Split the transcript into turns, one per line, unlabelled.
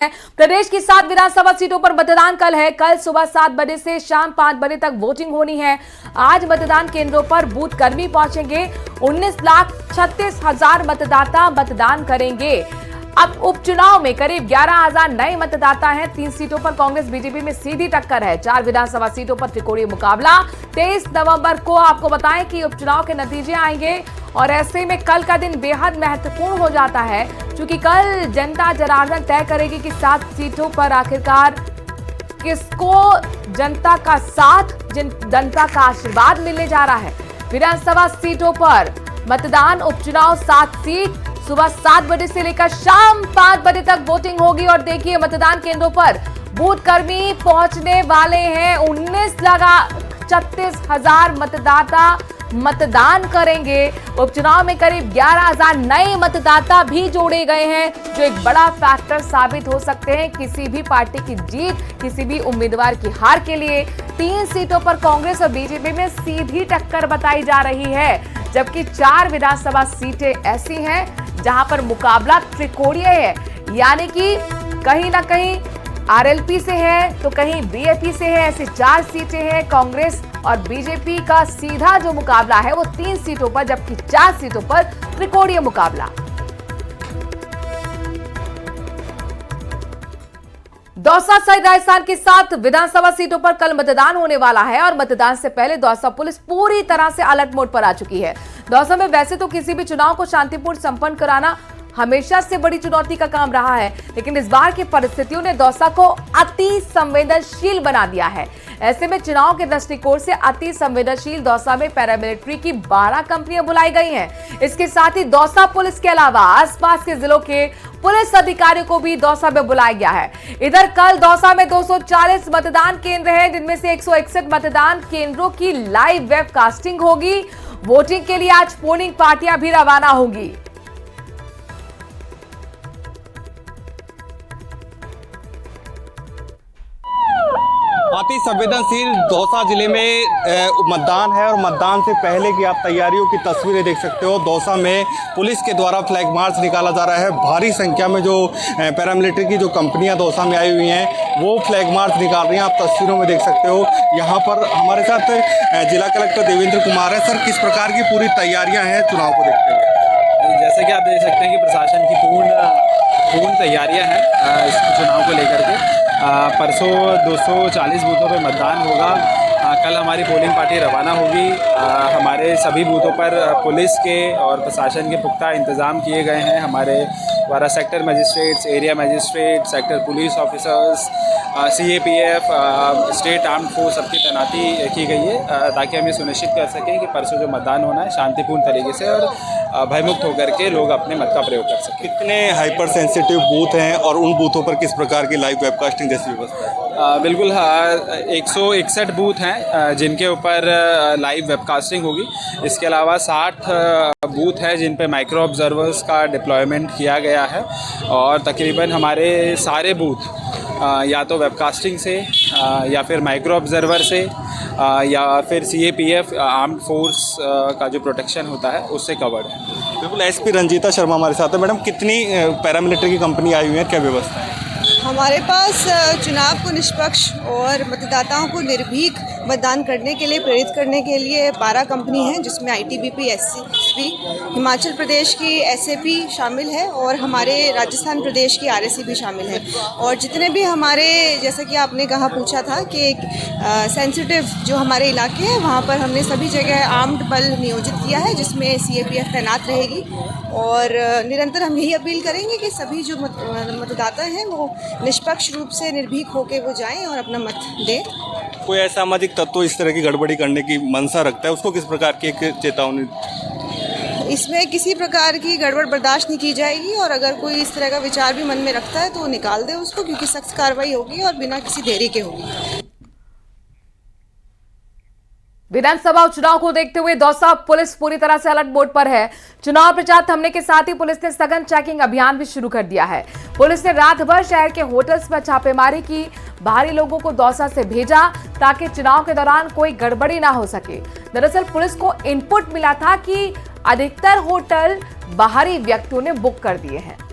प्रदेश की 7 विधानसभा सीटों पर मतदान कल है। कल सुबह 7 बजे से शाम 5 बजे तक वोटिंग होनी है। आज मतदान केंद्रों पर बूथ कर्मी पहुंचेंगे। 19,36,000 मतदाता मतदान करेंगे। अब उपचुनाव में करीब 11,000 नए मतदाता हैं। 3 सीटों पर कांग्रेस बीजेपी में सीधी टक्कर है। 4 विधानसभा सीटों पर त्रिकोणीय मुकाबला। 23 नवंबर को आपको बताएं कि उपचुनाव के नतीजे आएंगे और ऐसे में कल का दिन बेहद महत्वपूर्ण हो जाता है, क्योंकि कल जनता जनार्दन तय करेगी कि 7 सीटों पर आखिरकार किसको जनता का साथ, जनता का आशीर्वाद मिलने जा रहा है। विधानसभा सीटों पर मतदान, उपचुनाव 7 सीट, सुबह 7 बजे से लेकर शाम 5 बजे तक वोटिंग होगी। और देखिए मतदान केंद्रों पर बूथ कर्मी पहुंचने वाले हैं। 19,36,000 मतदाता मतदान करेंगे। उपचुनाव में करीब 11,000 नए मतदाता भी जोड़े गए हैं, जो एक बड़ा फैक्टर साबित हो सकते हैं किसी भी पार्टी की जीत, किसी भी उम्मीदवार की हार के लिए। 3 सीटों पर कांग्रेस और बीजेपी में सीधी टक्कर बताई जा रही है, जबकि 4 विधानसभा सीटें ऐसी हैं जहां पर मुकाबला त्रिकोणीय है, यानी कि कहीं ना कहीं आरएलपी से है तो कहीं बीएपी से है। ऐसी 4 सीटें हैं। कांग्रेस और बीजेपी का सीधा जो मुकाबला है वो 3 सीटों पर, जबकि 4 सीटों पर त्रिकोणीय मुकाबला। दौसा सहित राजस्थान की 7 विधानसभा सीटों पर कल मतदान होने वाला है और मतदान से पहले दौसा पुलिस पूरी तरह से अलर्ट मोड पर आ चुकी है। दौसा में वैसे तो किसी भी चुनाव को शांतिपूर्ण संपन्न कराना हमेशा से बड़ी चुनौती का काम रहा है, लेकिन इस बार की परिस्थितियों ने दौसा को अति संवेदनशील बना दिया है। ऐसे में चुनाव के दृष्टिकोण से अति संवेदनशील दौसा में पैरामिलिट्री की 12 कंपनियां बुलाई गई हैं। इसके साथ ही दौसा पुलिस के अलावा आसपास के जिलों के पुलिस अधिकारियों को भी दौसा में बुलाया गया है। इधर कल दौसा में 240 मतदान केंद्र हैं, जिनमें से 161 मतदान केंद्रों की लाइव वेबकास्टिंग होगी। वोटिंग के लिए आज पोलिंग पार्टियां भी रवाना होंगी।
अति संवेदनशील दौसा जिले में मतदान है और मतदान से पहले की आप तैयारियों की तस्वीरें देख सकते हो। दौसा में पुलिस के द्वारा फ्लैग मार्च निकाला जा रहा है। भारी संख्या में जो पैरामिलिट्री की जो कंपनियां दौसा में आई हुई हैं वो फ्लैग मार्च निकाल रही हैं। आप तस्वीरों में देख सकते हो। यहाँ पर हमारे साथ जिला कलेक्टर देवेंद्र कुमार है। सर, किस प्रकार की पूरी तैयारियाँ हैं चुनाव को देखते हुए?
जैसे कि आप देख सकते हैं कि प्रशासन की पूर्ण तैयारियां हैं इस चुनाव को लेकर के। परसों 240 बूथों पे मतदान होगा। कल हमारी पोलिंग पार्टी रवाना होगी। हमारे सभी बूथों पर पुलिस के और प्रशासन के पुख्ता इंतज़ाम किए गए हैं। हमारे द्वारा sector magistrates, area magistrate, sector police officers, CAPF, state armed force सबकी तैनाती की गई है, ताकि हम ये सुनिश्चित कर सकें कि परसों जो मतदान होना है शांतिपूर्ण तरीके से और भयमुक्त होकर के लोग अपने मत का प्रयोग कर सकें।
कितने हाइपर सेंसिटिव बूथ हैं और उन बूथों पर किस प्रकार की लाइव वेबकास्टिंग जैसी व्यवस्था है?
बिल्कुल, 161 बूथ हैं जिनके ऊपर लाइव वेबकास्टिंग होगी। इसके अलावा 60 बूथ है जिन पे माइक्रो ऑब्जर्वर्स का डिप्लॉयमेंट किया गया है और तकरीबन हमारे सारे बूथ या तो वेबकास्टिंग से या फिर माइक्रो ऑब्जर्वर से या फिर CAPF आर्म्ड फोर्स का जो प्रोटेक्शन होता है उससे कवर्ड है।
बिल्कुल, SP रंजीता शर्मा हमारे साथ है। मैडम, कितनी पैरामिलिट्री की कंपनी आई हुई है, क्या व्यवस्था है?
हमारे पास चुनाव को निष्पक्ष और मतदाताओं को निर्भीक मतदान करने के लिए प्रेरित करने के लिए 12 कंपनी हैं, जिसमें ITBP, SCB, हिमाचल प्रदेश की SAP शामिल है और हमारे राजस्थान प्रदेश की RSC भी शामिल है। और जितने भी हमारे, जैसा कि आपने कहा पूछा था कि सेंसिटिव जो हमारे इलाके हैं वहाँ पर हमने सभी जगह आर्म्ड बल नियोजित किया है, जिसमें CAPF तैनात रहेगी। और निरंतर हम यही अपील करेंगे कि सभी जो मतदाता हैं वो निष्पक्ष रूप से निर्भीक होकर वो जाएं और अपना मत दें।
कोई असामाजिक तत्व इस तरह की गड़बड़ी करने की मंशा रखता है, उसको किस प्रकार की एक चेतावनी?
इसमें किसी प्रकार की गड़बड़ बर्दाश्त नहीं की जाएगी और अगर कोई इस तरह का विचार भी मन में रखता है तो वो निकाल दे उसको, क्योंकि सख्त कार्रवाई होगी और बिना किसी देरी के होगी।
विधानसभा उपचुनाव को देखते हुए दौसा पुलिस पूरी तरह से अलर्ट मोड पर है। चुनाव प्रचार थमने के साथ ही पुलिस ने सघन चेकिंग अभियान भी शुरू कर दिया है। पुलिस ने रात भर शहर के होटल्स में छापेमारी की। बाहरी लोगों को दौसा से भेजा ताकि चुनाव के दौरान कोई गड़बड़ी ना हो सके। दरअसल पुलिस को इनपुट मिला था कि अधिकतर होटल बाहरी व्यक्तियों ने बुक कर दिए हैं।